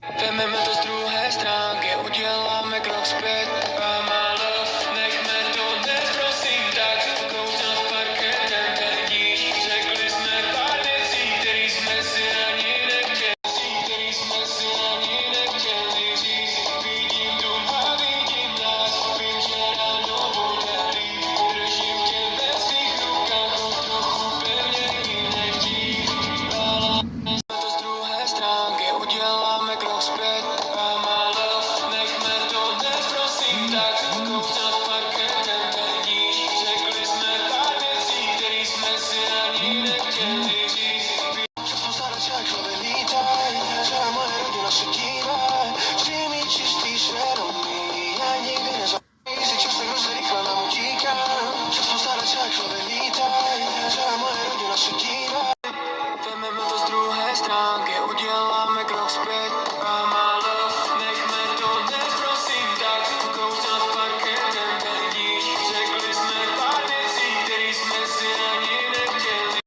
Vememe to z druhé stránky, uděláme krok zpět a málo. Nechme to dnes, prosím, tak kousat parketem ten níž. Řekli jsme pár věcí, který jsme si ani nechtěli říct. Vidím dům a vidím nás, vím, že ráno bude líp. Držím tě ve svých rukách, trochu pevněji než dřív. To z druhé stránky, uděláme krok zpět a málo. Nechme to dnes, prosím, tak kousat parketem ten níž. Řekli jsme pár věcí, který jsme si ani nechtěli říct. Postarać jak chlowy lítaj, że moja rodzina się kiwaj. Przyjmij czysty świadomi, ja nigdy nie zapomnę, że czas tego rychla nam ucieka. Czas postarać jak chlowy lítaj, że moja rodzina się kiwaj. Vememe to z druhé stránky, uděláme krok zpět a málo. Nechme to dnes, prosím, tak kousat parketem ten níž. Řekli jsme pár věcí, který jsme si ani nechtěli.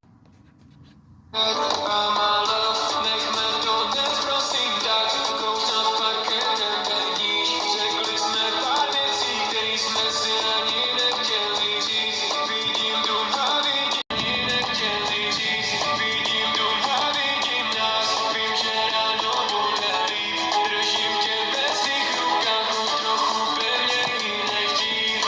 A málo. Nechme to dnes, prosím, tak kousat parketem ten níž. Řekli jsme pár věcí, který jsme si ani nechtěli říct. Vidím dům a vidím, nechtěli říct. Vidím dům a vidím nás, vím, že ráno bude líp. Držím tě ve svých rukách, trochu pevněji než dřív.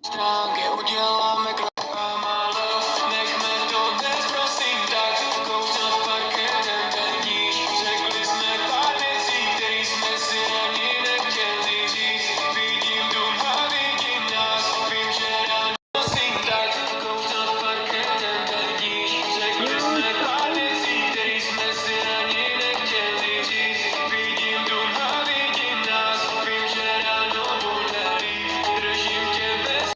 Stránky, uděláme krok a málo. Nechme to dnes, prosím, tak kousat parketem ten níž. Řekli jsme pár věcí, který jsme si ani nechtěli říct. Vidím dům a vidím nás, vím, že ráno prosím, tak kousat parketem ten níž. Řekli jsme pár věcí, který jsme si ani nechtěli říct. Vidím dům a vidím nás, vím, že ráno bude líp. Držím tě bez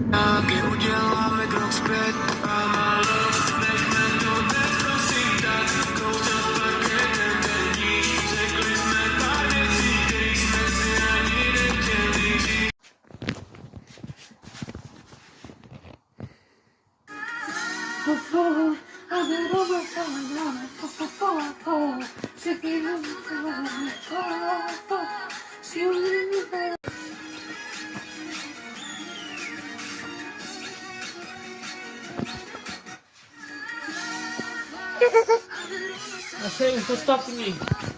stránky, uděláme krok zpět a málo. Nechme to dnes, prosím, tak kousat parketem ten níž. Řekli jsme pár věcí, který jsme si ani nechtěli říct. I say, stop me.